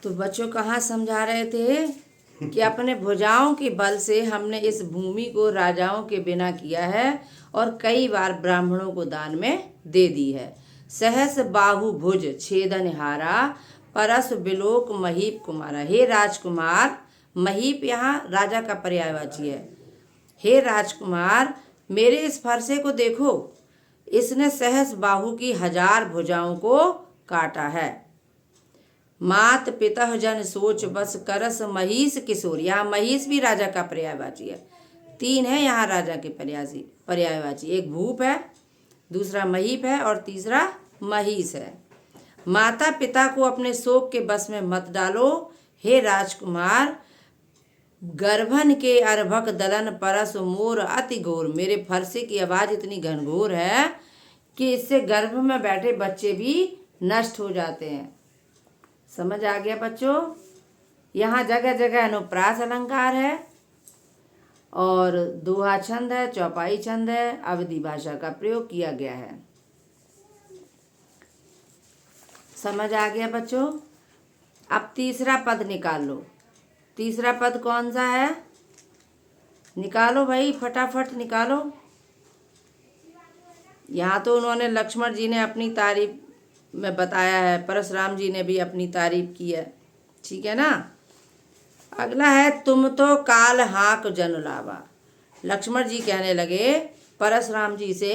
तो बच्चों कहाँ समझा रहे थे कि अपने भुजाओं के बल से हमने इस भूमि को राजाओं के बिना किया है और कई बार ब्राह्मणों को दान में दे दी है। सहस बाहु भुज छेदन हारा परस बिलोक महीप कुमारा। हे राजकुमार, महीप यहाँ राजा का पर्यायवाची है। हे राजकुमार, मेरे इस फरसे को देखो, इसने सहस बाहु की 1000 भुजाओं को काटा है। मात पिता जन सोच बस करस महिष किशोर। यहाँ महिष भी राजा का पर्यायवाची है। 3 है यहाँ राजा के पर्यायवाची। एक भूप है, दूसरा महीप है और तीसरा महिष है। माता पिता को अपने शोक के बस में मत डालो। हे राजकुमार, गर्भन के अर्भक दलन परस मोर अति घोर। मेरे फरसे की आवाज़ इतनी घनघोर है कि इससे गर्भ में बैठे बच्चे भी नष्ट हो जाते हैं। समझ आ गया बच्चों? यहाँ जगह जगह अनुप्रास अलंकार है और दोहा छंद है, चौपाई छंद है, अवधि भाषा का प्रयोग किया गया है। समझ आ गया बच्चों? अब तीसरा पद निकाल लो। तीसरा पद कौन सा है? निकालो भाई, फटाफट निकालो। यहाँ तो उन्होंने लक्ष्मण जी ने अपनी तारीफ में बताया है, परशुराम जी ने भी अपनी तारीफ की है, ठीक है ना। अगला है तुम तो काल हाक जन लावा। लक्ष्मण जी कहने लगे परशुराम जी से,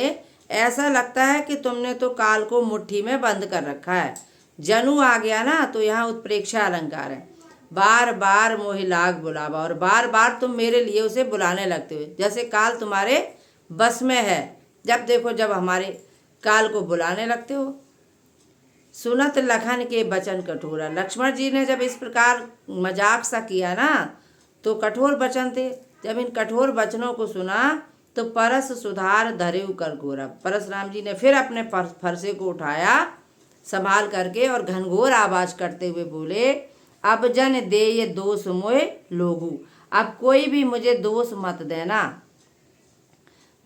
ऐसा लगता है कि तुमने तो काल को मुट्ठी में बंद कर रखा है। जनु आ गया ना, तो यहाँ उत्प्रेक्षा अलंकार है। बार बार मोहि लाग बुलावा, और बार बार तुम मेरे लिए उसे बुलाने लगते हो, जैसे काल तुम्हारे बस में है। जब देखो जब हमारे काल को बुलाने लगते हो। सुनत लखन के बचन कठोरा। लक्ष्मण जी ने जब इस प्रकार मजाक सा किया ना, तो कठोर वचन थे। जब इन कठोर वचनों को सुना तो परस सुधार धरेउ कर घोरा। परशुराम जी ने फिर अपने फरसे को उठाया संभाल करके और घनघोर आवाज करते हुए बोले, अब जन दे ये दोष मोए लोगू। अब कोई भी मुझे दोष मत देना।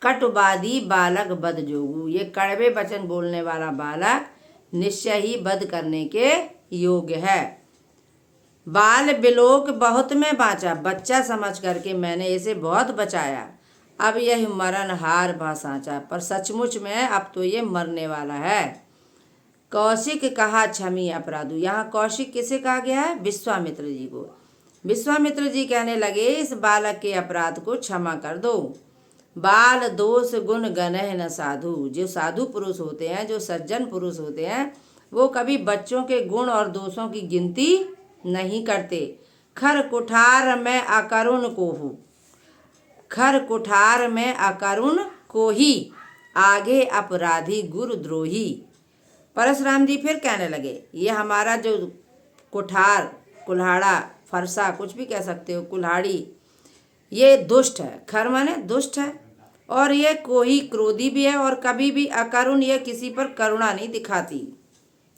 कटुबादी बालक बद जोगू। ये कड़वे वचन बोलने वाला बालक निश्चय ही वध करने के योग्य है। बाल बिलोक बहुत में बाँचा। बच्चा समझ करके मैंने इसे बहुत बचाया। अब यह मरण हार भा साँचा। पर सचमुच में अब तो ये मरने वाला है। कौशिक कहा क्षमी अपराधु। यहाँ कौशिक किसे कहा गया है? विश्वामित्र जी को। विश्वामित्र जी कहने लगे इस बालक के अपराध को क्षमा कर दो। बाल दोष गुण गनह न साधु। जो साधु पुरुष होते हैं, जो सज्जन पुरुष होते हैं, वो कभी बच्चों के गुण और दोषों की गिनती नहीं करते। खर कुठार में अकरुण को हूँ। खर कुठार में अकरुण को ही आगे अपराधी गुरुद्रोही। परशुराम जी फिर कहने लगे ये हमारा जो कुठार, कुल्हाड़ा, फरसा, कुछ भी कह सकते हो, कुल्हाड़ी, ये दुष्ट है। खर माने दुष्ट है, और ये कोई क्रोधी भी है, और कभी भी अकरुण, ये किसी पर करुणा नहीं दिखाती।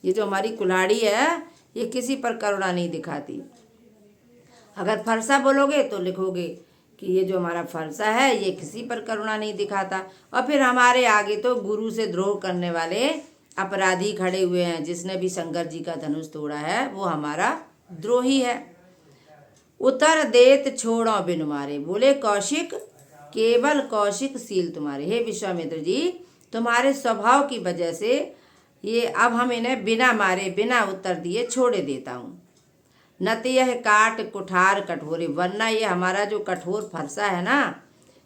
ये जो हमारी कुल्हाड़ी है ये किसी पर करुणा नहीं दिखाती। अगर फरसा बोलोगे तो लिखोगे कि ये जो हमारा फरसा है ये किसी पर करुणा नहीं दिखाता। और फिर हमारे आगे तो गुरु से द्रोह करने वाले अपराधी खड़े हुए हैं। जिसने भी शंकर जी का धनुष तोड़ा है वो हमारा द्रोही है। उतर देत छोड़ो बिन मारे। बोले कौशिक, केवल कौशिक सील तुम्हारे। हे विश्वामित्र जी, तुम्हारे स्वभाव की वजह से ये अब हम इन्हें बिना मारे, बिना उत्तर दिए छोड़े देता हूँ। नत यह काट कुठार कठोरे। वरना ये हमारा जो कठोर फरसा है ना,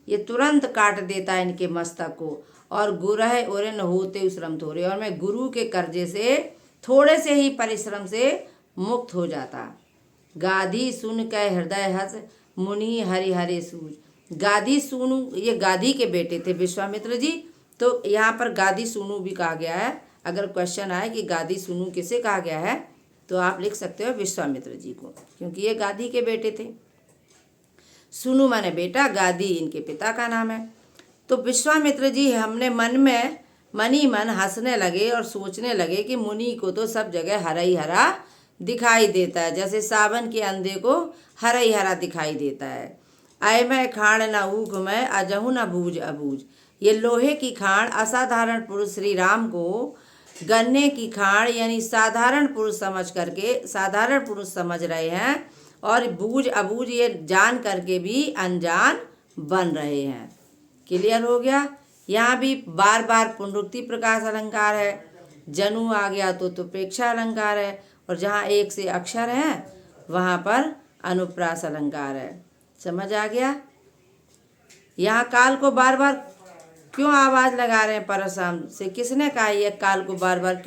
ये तुरंत काट देता है इनके मस्तक को। और गुरह ओरे न होते श्रम थोड़े। और मैं गुरु के कर्जे से थोड़े से ही परिश्रम से मुक्त हो जाता। गाधी सुन कै हृदय हस मुनि हरि हरे सूझ। गाधी सुनु, ये गाधी के बेटे थे विश्वामित्र जी, तो यहाँ पर गाधी सुनु भी कहा गया है। अगर क्वेश्चन आए कि गाधी सुनु किसे कहा गया है, तो आप लिख सकते हो विश्वामित्र जी को, क्योंकि ये गाधी के बेटे थे। सुनु माने बेटा, गाधी इनके पिता का नाम है। तो विश्वामित्र जी हमने मन ही मन हंसने लगे और सोचने लगे कि मुनि को तो सब जगह हरा ही हरा दिखाई देता है, जैसे सावन के अंधे को हरा ही हरा दिखाई देता है। आय मैं खाण न ऊख मैं अजहू न बूझ अबूझ। ये लोहे की खाण असाधारण पुरुष श्री राम को गन्ने की खाड़ यानी साधारण पुरुष समझ रहे हैं और बूझ अबूझ ये जान करके भी अनजान बन रहे हैं। क्लियर हो गया। यहाँ भी बार बार पुनरुक्ति प्रकाश अलंकार है, जनु आ गया तो प्रेक्षा अलंकार है, और जहाँ एक से अक्षर है वहाँ पर अनुप्रास अलंकार है। समझ आ गया। यहाँ काल को बार बार क्यों आवाज लगा रहे हैं परशुराम से? किसने कहा ये काल को बार बार